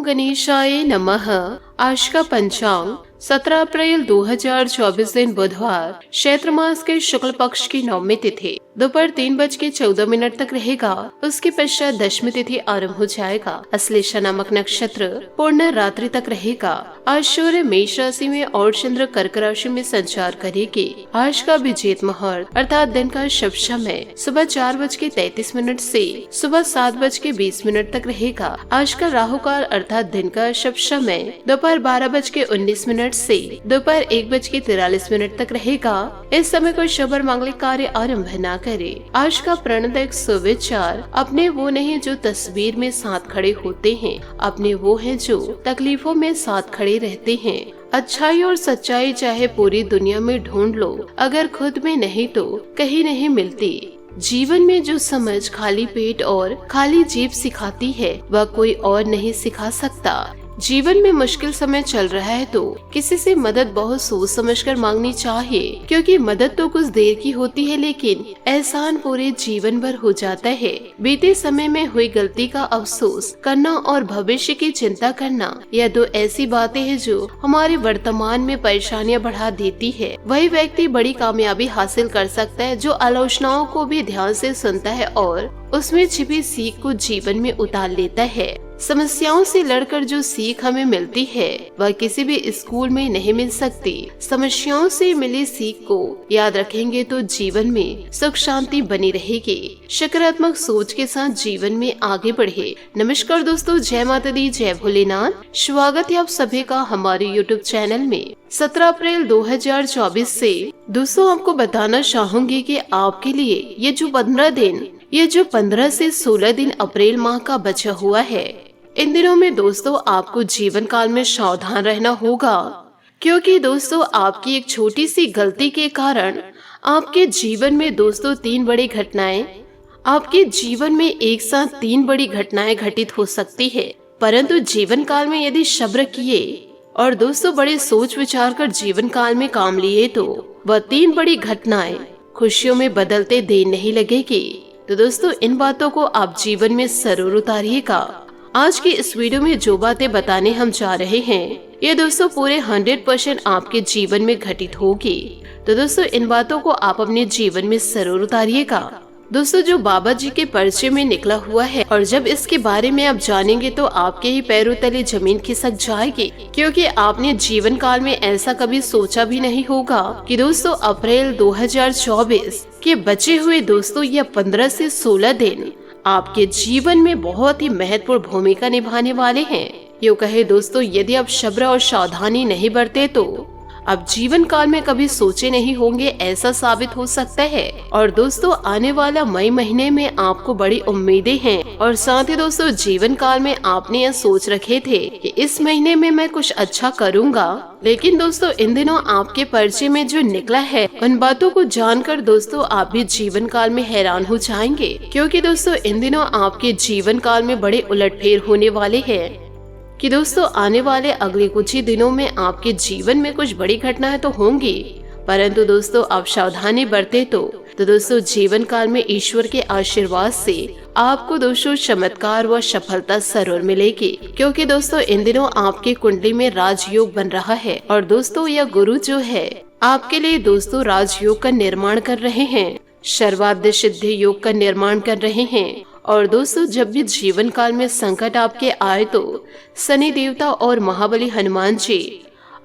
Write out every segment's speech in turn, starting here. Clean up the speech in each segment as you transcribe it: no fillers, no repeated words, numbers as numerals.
ओम गणेशाय नमः। आज का पंचांग 17 अप्रैल 2024 दिन बुधवार, चैत्र मास के शुक्ल पक्ष की नवमी तिथि दोपहर 3:14 तक रहेगा। उसके पश्चात दशमी तिथि आरंभ हो जाएगा। अश्लेषा नामक नक्षत्र पूर्ण रात्रि तक रहेगा। आज सूर्य मेष राशि में और चंद्र कर्क राशि में संचार करेगी। आज का अभिजीत मुहूर्त अर्थात दिन का शुभ समय सुबह 4:33 से सुबह 7:20 तक रहेगा। आज का राहु काल अर्थात दिन का शुभ समय दोपहर 12:19 से दोपहर 1:43 तक रहेगा। इस समय कोई शुभ और मांगलिक कार्य आरंभ न करे। आज का प्रणदायक सुविचार अपने वो नहीं जो तस्वीर में साथ खड़े होते हैं, अपने वो हैं जो तकलीफों में साथ खड़े रहते हैं। अच्छाई और सच्चाई चाहे पूरी दुनिया में ढूंढ लो, अगर खुद में नहीं तो कहीं नहीं मिलती। जीवन में जो समझ खाली पेट और खाली जीभ सिखाती है, वह कोई और नहीं सिखा सकता। जीवन में मुश्किल समय चल रहा है तो किसी से मदद बहुत सोच समझकर मांगनी चाहिए, क्योंकि मदद तो कुछ देर की होती है लेकिन एहसान पूरे जीवन भर हो जाता है। बीते समय में हुई गलती का अफसोस करना और भविष्य की चिंता करना, यह दो ऐसी बातें हैं जो हमारे वर्तमान में परेशानियां बढ़ा देती है। वही व्यक्ति बड़ी कामयाबी हासिल कर सकता है जो आलोचनाओं को भी ध्यान से सुनता है और उसमें छिपी सीख को जीवन में उतार लेता है। समस्याओं से लड़कर जो सीख हमें मिलती है वह किसी भी स्कूल में नहीं मिल सकती। समस्याओं से मिली सीख को याद रखेंगे तो जीवन में सुख शांति बनी रहेगी। सकारात्मक सोच के साथ जीवन में आगे बढ़े। नमस्कार दोस्तों, जय माता दी, जय भोलेनाथ। स्वागत है आप सभी का हमारे यूट्यूब चैनल में। 17 अप्रैल 2024 से दोस्तों आपको बताना चाहूंगी कि आपके लिए ये जो 15 से 16 दिन अप्रैल माह का बचा हुआ है, इन दिनों में दोस्तों आपको जीवन काल में सावधान रहना होगा, क्योंकि दोस्तों आपकी एक छोटी सी गलती के कारण आपके जीवन में दोस्तों 3 बड़ी घटनाएं आपके जीवन में एक साथ 3 बड़ी घटनाएं घटित हो सकती है। परंतु जीवन काल में यदि सब्र किए और दोस्तों बड़े सोच विचार कर जीवन काल में काम लिए तो वह 3 बड़ी घटनाएं खुशियों में बदलते देर नहीं लगेगी। तो दोस्तों इन बातों को आप जीवन में जरूर उतारिएगा। आज की इस वीडियो में जो बातें बताने हम जा रहे हैं, ये दोस्तों पूरे 100% आपके जीवन में घटित होगी। तो दोस्तों इन बातों को आप अपने जीवन में जरूर उतारिएगा। दोस्तों जो बाबा जी के परिचय में निकला हुआ है, और जब इसके बारे में आप जानेंगे तो आपके ही पैरों तले जमीन खिसक जाएगी, क्योंकि आपने जीवन काल में ऐसा कभी सोचा भी नहीं होगा कि दोस्तों अप्रैल 2024 के बचे हुए दोस्तों यह 15 से 16 दिन आपके जीवन में बहुत ही महत्वपूर्ण भूमिका निभाने वाले हैं। यूँ कहे दोस्तों यदि आप सब्र और सावधानी नहीं बरते तो अब जीवन काल में कभी सोचे नहीं होंगे ऐसा साबित हो सकता है। और दोस्तों आने वाला मई महीने में आपको बड़ी उम्मीदें हैं, और साथ ही दोस्तों जीवन काल में आपने यह सोच रखे थे कि इस महीने में मैं कुछ अच्छा करूंगा, लेकिन दोस्तों इन दिनों आपके परिचय में जो निकला है उन बातों को जानकर दोस्तों आप भी जीवन काल में हैरान हो जाएंगे, क्योंकि दोस्तों इन दिनों आपके जीवन काल में बड़े उलटफेर होने वाले हैं। कि दोस्तों आने वाले अगले कुछ ही दिनों में आपके जीवन में कुछ बड़ी घटनाएं तो होंगी, परंतु दोस्तों आप सावधानी बरते तो दोस्तों जीवन काल में ईश्वर के आशीर्वाद से आपको दोस्तों चमत्कार व सफलता जरूर मिलेगी, क्योंकि दोस्तों इन दिनों आपकी कुंडली में राजयोग बन रहा है। और दोस्तों यह गुरु जो है आपके लिए दोस्तों राजयोग का निर्माण कर रहे हैं, सर्वार्थ सिद्धि योग का निर्माण कर रहे हैं। और दोस्तों जब भी जीवन काल में संकट आपके आए तो शनि देवता और महाबली हनुमान जी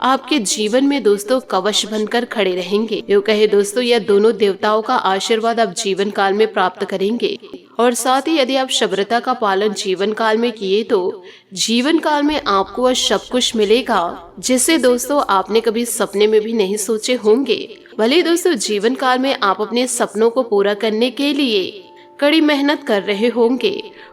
आपके जीवन में दोस्तों कवच बनकर खड़े रहेंगे। यूँ कहे दोस्तों यह दोनों देवताओं का आशीर्वाद आप जीवन काल में प्राप्त करेंगे। और साथ ही यदि आप सब्रता का पालन जीवन काल में किए तो जीवन काल में आपको वह सब कुछ मिलेगा जिसे दोस्तों आपने कभी सपने में भी नहीं सोचे होंगे। भले दोस्तों जीवन काल में आप अपने सपनों को पूरा करने के लिए कड़ी मेहनत कर रहे होंगे,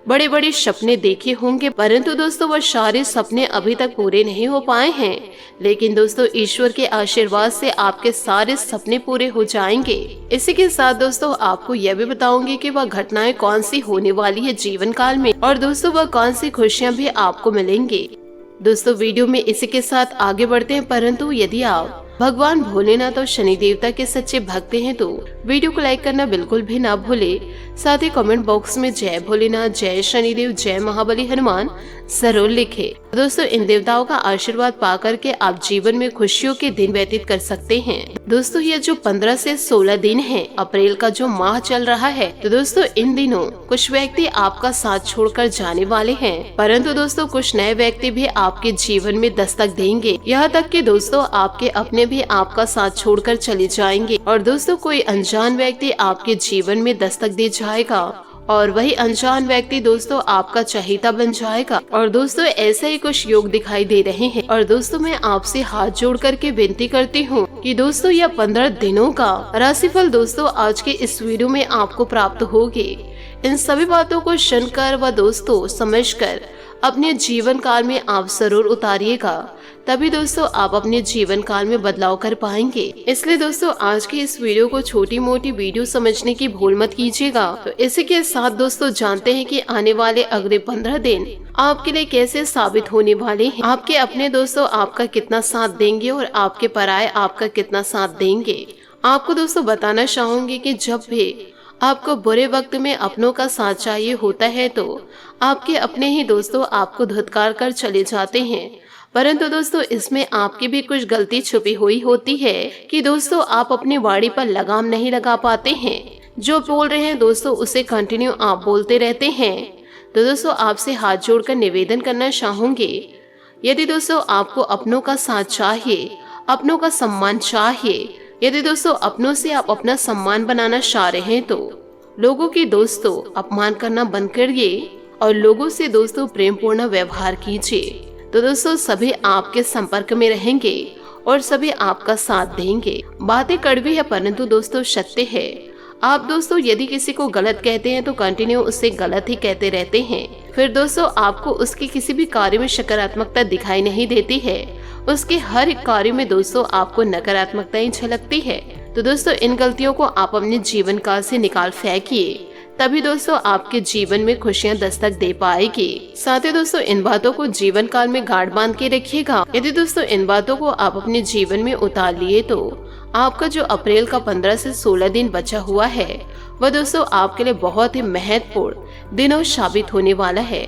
बड़े बड़े सपने देखे होंगे, परंतु दोस्तों वह सारे सपने अभी तक पूरे नहीं हो पाए हैं। लेकिन दोस्तों ईश्वर के आशीर्वाद से आपके सारे सपने पूरे हो जाएंगे। इसी के साथ दोस्तों आपको यह भी बताऊंगी कि वह घटनाएं कौन सी होने वाली है जीवन काल में, और दोस्तों वह कौन सी खुशियाँ भी आपको मिलेंगी। दोस्तों वीडियो में इसी के साथ आगे बढ़ते हैं, परंतु यदि आप भगवान भोलेनाथ और शनि देवता के सच्चे भक्त हैं तो वीडियो को लाइक करना बिल्कुल भी ना भूले। साथ ही कमेंट बॉक्स में जय भोलेनाथ, जय शनिदेव, जय महाबली हनुमान जरूर लिखे। दोस्तों, इन देवताओं का आशीर्वाद पा करके आप जीवन में खुशियों के दिन व्यतीत कर सकते हैं। दोस्तों, ये जो 15 से 16 दिन है, अप्रैल का जो माह चल रहा है, तो दोस्तों इन दिनों कुछ व्यक्ति आपका साथ छोड़कर जाने वाले हैं, परंतु दोस्तों कुछ नए व्यक्ति भी आपके जीवन में दस्तक देंगे। यहाँ तक कि दोस्तों आपके अपने भी आपका साथ छोड़कर चले जाएंगे और दोस्तों कोई अनजान व्यक्ति आपके जीवन में दस्तक दे जाएगा और वही अनजान व्यक्ति दोस्तों आपका चहेता बन जाएगा। और दोस्तों ऐसे ही कुछ योग दिखाई दे रहे हैं। और दोस्तों मैं आपसे हाथ जोड़ करके विनती करती हूँ कि दोस्तों यह 15 दिनों का राशिफल दोस्तों आज के इस वीडियो में आपको प्राप्त होगी। इन सभी बातों को सुनकर व दोस्तों समझकर अपने जीवन काल में आप जरूर उतारिएगा, तभी दोस्तों आप अपने जीवन काल में बदलाव कर पाएंगे। इसलिए दोस्तों आज की इस वीडियो को छोटी मोटी वीडियो समझने की भूल मत कीजिएगा। तो इसी के साथ दोस्तों जानते हैं कि आने वाले अगले 15 दिन आपके लिए कैसे साबित होने वाले हैं। आपके अपने दोस्तों आपका कितना साथ देंगे और आपके पराये आपका कितना साथ देंगे। आपको दोस्तों बताना चाहूंगी कि जब भी आपको बुरे वक्त में अपनों का साथ चाहिए होता है तो आपके अपने ही दोस्तों आपको धुतकार कर चले जाते हैं, परंतु दोस्तों इसमें आपकी भी कुछ गलती छुपी हुई होती है कि दोस्तों आप अपनी वाणी पर लगाम नहीं लगा पाते हैं। जो बोल रहे हैं दोस्तों उसे कंटिन्यू आप बोलते रहते हैं। तो दोस्तों आपसे हाथ जोड़कर निवेदन करना चाहूंगी, यदि दोस्तों आपको अपनों का साथ चाहिए, अपनों का सम्मान चाहिए, यदि दोस्तों अपनों से आप अपना सम्मान बनाना चाह रहे हैं तो लोगों की दोस्तों अपमान करना बंद करिए और लोगों से दोस्तों प्रेम पूर्ण व्यवहार कीजिए। तो दोस्तों सभी आपके संपर्क में रहेंगे और सभी आपका साथ देंगे। बातें कड़वी है परंतु दोस्तों सत्य है। आप दोस्तों यदि किसी को गलत कहते हैं तो कंटिन्यू उससे गलत ही कहते रहते हैं, फिर दोस्तों आपको उसके किसी भी कार्य में सकारात्मकता दिखाई नहीं देती है। उसके हर एक कार्य में दोस्तों आपको नकारात्मकता ही झलकती है। तो दोस्तों इन गलतियों को आप अपने जीवन काल से निकाल फेंकिए, तभी दोस्तों आपके जीवन में खुशियां दस्तक दे पाएगी। साथ ही दोस्तों इन बातों को जीवन काल में गांठ बांध के रखिएगा। यदि दोस्तों इन बातों को आप अपने जीवन में उतार लिए तो आपका जो अप्रैल का 15 से 16 दिन बचा हुआ है वह दोस्तों आपके लिए बहुत ही महत्वपूर्ण दिनों साबित होने वाला है।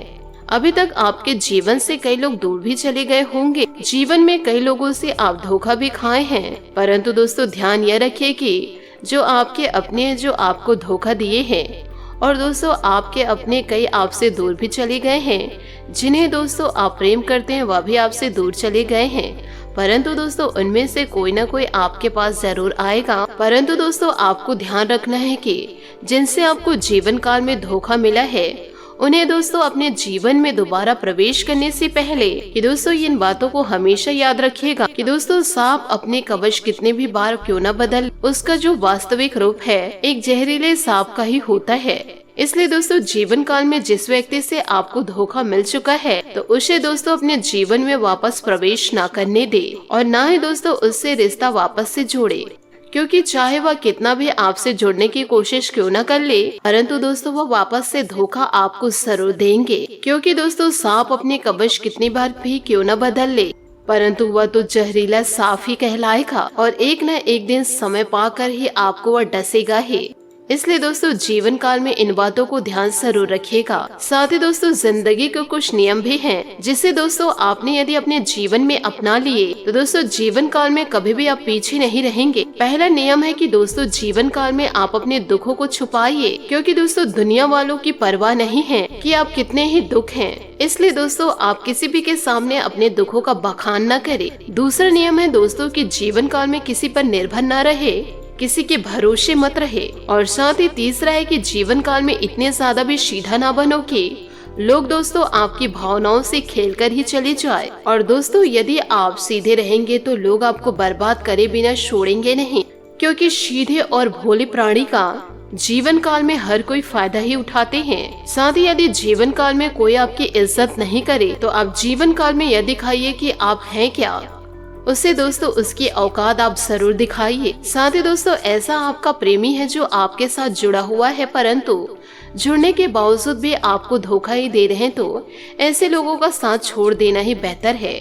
अभी तक आपके जीवन से कई लोग दूर भी चले गए होंगे, जीवन में कई लोगों से आप धोखा भी खाए हैं, परंतु दोस्तों ध्यान यह रखिए कि जो आपके अपने जो आपको धोखा दिए हैं और दोस्तों आपके अपने कई आपसे दूर भी चले गए हैं, जिन्हें दोस्तों आप प्रेम करते हैं वह भी आपसे दूर चले गए हैं, परंतु दोस्तों उनमें से कोई ना कोई आपके पास जरूर आएगा। परंतु दोस्तों आपको ध्यान रखना है कि जिनसे आपको जीवन काल में धोखा मिला है उन्हें दोस्तों अपने जीवन में दोबारा प्रवेश करने से पहले कि दोस्तों इन बातों को हमेशा याद रखिएगा कि दोस्तों सांप अपने कवच कितने भी बार क्यों न बदल, उसका जो वास्तविक रूप है एक जहरीले सांप का ही होता है। इसलिए दोस्तों जीवन काल में जिस व्यक्ति से आपको धोखा मिल चुका है तो उसे दोस्तों अपने जीवन में वापस प्रवेश न करने दे और न ही दोस्तों उससे रिश्ता वापस से जोड़े, क्योंकि चाहे वह कितना भी आपसे जुड़ने की कोशिश क्यों न कर ले, परंतु दोस्तों वह वापस से धोखा आपको जरूर देंगे। क्योंकि दोस्तों सांप अपने कवच कितनी बार भी क्यों न बदल ले, परंतु वह तो जहरीला सांप ही कहलाएगा और एक न एक दिन समय पाकर ही आपको वह डसेगा ही। इसलिए दोस्तों जीवन काल में इन बातों को ध्यान जरूर रखिएगा। साथ ही दोस्तों जिंदगी के कुछ नियम भी हैं जिसे दोस्तों आपने यदि अपने जीवन में अपना लिए तो दोस्तों जीवन काल में कभी भी आप पीछे नहीं रहेंगे। पहला नियम है कि दोस्तों जीवन काल में आप अपने दुखों को छुपाइए, क्योंकि दोस्तों दुनिया वालों की परवाह नहीं है कि आप कितने ही दुख हैं। इसलिए दोस्तों आप किसी भी के सामने अपने दुखों का बखान न करें। दूसरा नियम है दोस्तों कि जीवन काल में किसी पर निर्भर न रहे, किसी के भरोसे मत रहे। और साथ ही तीसरा है कि जीवन काल में इतने ज्यादा भी सीधा ना बनो कि लोग दोस्तों आपकी भावनाओं से खेलकर ही चले जाए। और दोस्तों यदि आप सीधे रहेंगे तो लोग आपको बर्बाद करे बिना छोड़ेंगे नहीं, क्योंकि सीधे और भोले प्राणी का जीवन काल में हर कोई फायदा ही उठाते हैं। साथ ही यदि जीवन काल में कोई आपकी इज्जत नहीं करे तो आप जीवन काल में यह दिखाइए कि आप हैं क्या, उससे दोस्तों उसकी औकात आप जरूर दिखाइए। साथ ही दोस्तों ऐसा आपका प्रेमी है जो आपके साथ जुड़ा हुआ है परंतु जुड़ने के बावजूद भी आपको धोखा ही दे रहे हैं, तो ऐसे लोगों का साथ छोड़ देना ही बेहतर है।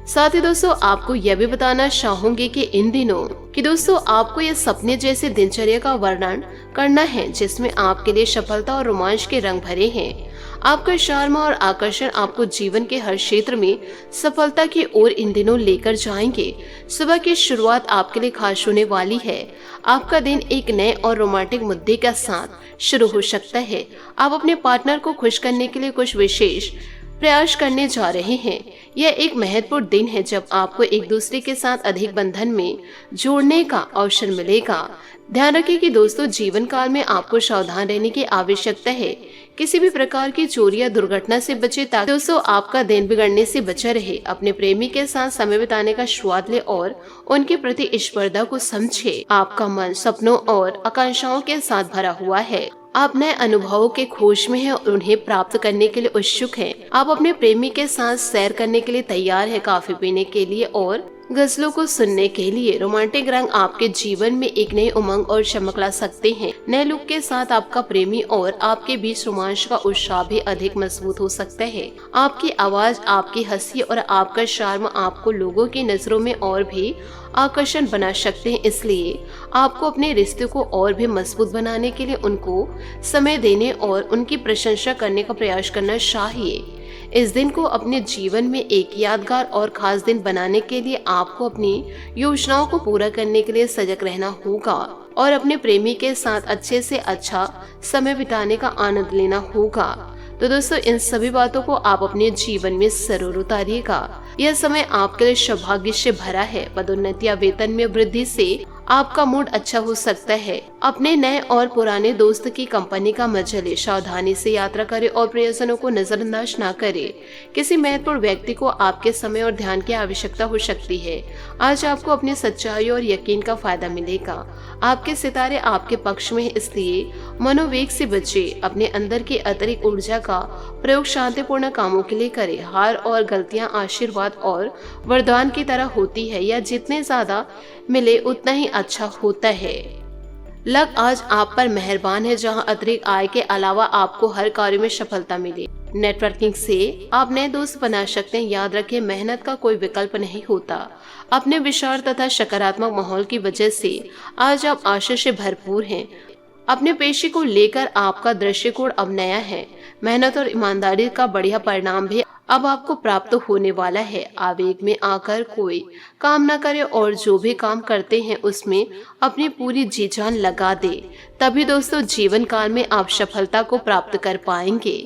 साथ ही दोस्तों आपको यह भी बताना चाहूंगी कि इन दिनों कि दोस्तों आपको ये सपने जैसे दिनचर्या का वर्णन करना है जिसमें आपके लिए सफलता और रोमांच के रंग भरे हैं। आपका शार्म और आकर्षण आपको जीवन के हर क्षेत्र में सफलता की ओर इन दिनों लेकर जाएंगे। सुबह की शुरुआत आपके लिए खास होने वाली है। आपका दिन एक नए और रोमांटिक मुद्दे के साथ शुरू हो सकता है। आप अपने पार्टनर को खुश करने के लिए कुछ विशेष प्रयास करने जा रहे हैं। यह एक महत्वपूर्ण दिन है जब आपको एक दूसरे के साथ अधिक बंधन में जोड़ने का अवसर मिलेगा। ध्यान रखें कि दोस्तों जीवन काल में आपको सावधान रहने की आवश्यकता है। किसी भी प्रकार की चोरी या दुर्घटना से बचे ताकि दोस्तों आपका दिन बिगड़ने से बचा रहे। अपने प्रेमी के साथ समय बिताने का स्वाद ले और उनके प्रति स्पर्धा को समझे। आपका मन सपनों और आकांक्षाओं के साथ भरा हुआ है। आप नए अनुभवों के खोज में हैं और उन्हें प्राप्त करने के लिए उत्सुक हैं। आप अपने प्रेमी के साथ सैर करने के लिए तैयार हैं, कॉफी पीने के लिए और गजलों को सुनने के लिए। रोमांटिक रंग आपके जीवन में एक नई उमंग और चमक ला सकते हैं। नए लुक के साथ आपका प्रेमी और आपके बीच रोमांच का उत्साह भी अधिक मजबूत हो सकता है। आपकी आवाज, आपकी हंसी और आपका शार्म आपको लोगों की नजरों में और भी आकर्षण बना सकते हैं। इसलिए आपको अपने रिश्ते को और भी मजबूत बनाने के लिए उनको समय देने और उनकी प्रशंसा करने का प्रयास करना चाहिए। इस दिन को अपने जीवन में एक यादगार और खास दिन बनाने के लिए आपको अपनी योजनाओं को पूरा करने के लिए सजग रहना होगा और अपने प्रेमी के साथ अच्छे से अच्छा समय बिताने का आनंद लेना होगा। तो दोस्तों इन सभी बातों को आप अपने जीवन में जरूर उतारिएगा। यह समय आपके लिए सौभाग्य से भरा है। पदोन्नति या वेतन में वृद्धि से आपका मूड अच्छा हो सकता है। अपने नए और पुराने दोस्त की कंपनी का मजा ले। सावधानी से यात्रा करें और प्रयोजनों को नजरअंदाज न करें। किसी महत्वपूर्ण व्यक्ति को आपके समय और ध्यान की आवश्यकता हो सकती है। आज आपको अपनी सच्चाई और यकीन का फायदा मिलेगा। आपके सितारे आपके पक्ष में है, इसलिए मनोवेग से बचे। अपने अंदर की अतिरिक्त ऊर्जा का प्रयोग शांतिपूर्ण कामों के लिए करें। हार और गलतियां आशीर्वाद और वरदान की तरह होती है। यह जितने ज्यादा मिले उतना ही अच्छा होता है। लक आज आप पर मेहरबान है, जहां अतिरिक्त आय के अलावा आपको हर कार्य में सफलता मिले। नेटवर्किंग से आप नए दोस्त बना सकते हैं। याद रखें मेहनत का कोई विकल्प नहीं होता। अपने विशाल तथा सकारात्मक माहौल की वजह से आज आप आशा से भरपूर हैं। अपने पेशे को लेकर आपका दृष्टिकोण अब नया है। मेहनत और ईमानदारी का बढ़िया परिणाम भी अब आपको प्राप्त होने वाला है। आवेग में आकर कोई काम न करे और जो भी काम करते हैं उसमें अपनी पूरी जी जान लगा दे। तभी दोस्तों जीवन काल में आप सफलता को प्राप्त कर पाएंगे।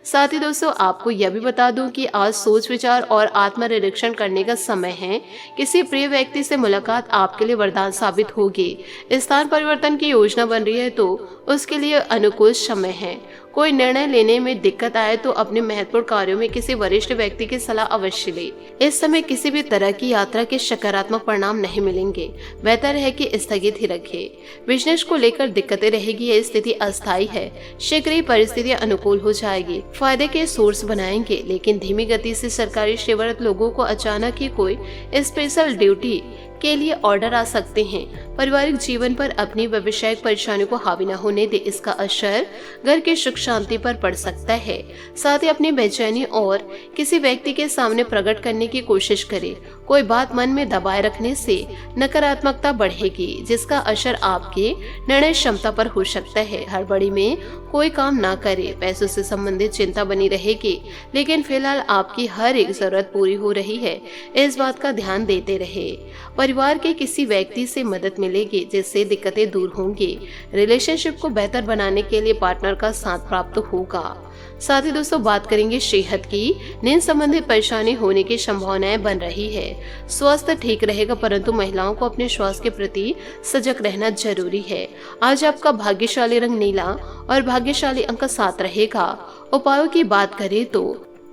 साथ ही दोस्तों आपको यह भी बता दूं कि आज सोच विचार और आत्मनिरीक्षण करने का समय है। किसी प्रिय व्यक्ति से मुलाकात आपके लिए वरदान साबित होगी। स्थान परिवर्तन की योजना बन रही है तो उसके लिए अनुकूल समय है। कोई निर्णय लेने में दिक्कत आए तो अपने महत्वपूर्ण कार्यों में किसी वरिष्ठ व्यक्ति की सलाह अवश्य ले। इस समय किसी भी तरह की यात्रा के सकारात्मक परिणाम नहीं मिलेंगे। बेहतर है कि स्थगित ही रखें। बिजनेस को लेकर दिक्कतें रहेगी, यह स्थिति अस्थायी है। शीघ्र ही परिस्थितियां अनुकूल हो जाएगी। फायदे के सोर्स बनाएंगे, लेकिन धीमी गति से सरकारी सेवारत लोगों को अचानक ही कोई स्पेशल ड्यूटी के लिए ऑर्डर आ सकते हैं। पारिवारिक जीवन पर अपनी व्यवसायिक परेशानियों को हावी न होने दे। इसका असर घर की सुख शांति पर पड़ सकता है। साथ ही अपनी बेचैनी और किसी व्यक्ति के सामने प्रकट करने की कोशिश करें। कोई बात मन में दबाए रखने से नकारात्मकता बढ़ेगी, जिसका असर आपके निर्णय क्षमता पर हो सकता है। हड़बड़ी में कोई काम ना करें। पैसों से संबंधित चिंता बनी रहेगी, लेकिन फिलहाल आपकी हर एक जरूरत पूरी हो रही है। इस बात का ध्यान देते रहे। परिवार के किसी व्यक्ति से मदद मिलेगी, जिससे दिक्कतें दूर होंगी। रिलेशनशिप को बेहतर बनाने के लिए पार्टनर का साथ प्राप्त होगा। साथ ही दोस्तों बात करेंगे सेहत की। नींद संबंधित परेशानी होने की संभावनाएं बन रही है। स्वास्थ्य ठीक रहेगा, परंतु महिलाओं को अपने स्वास्थ्य के प्रति सजग रहना जरूरी है। आज आपका भाग्यशाली रंग नीला और भाग्यशाली अंक 7 रहेगा। उपायों की बात करें तो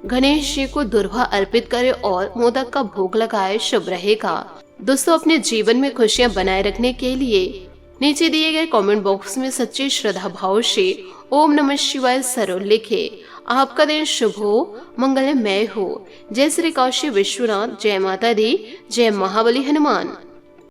गणेश जी को दुर्वा अर्पित करें और मोदक का भोग लगाए, शुभ रहेगा। दोस्तों अपने जीवन में खुशियां बनाए रखने के लिए नीचे दिए गए कमेंट बॉक्स में सच्चे श्रद्धा भाव से ओम नमः शिवाय जरूर लिखे। आपका दिन शुभ हो, मंगलमय हो। जय श्री काशी विश्वनाथ, जय माता दी, जय महाबली हनुमान।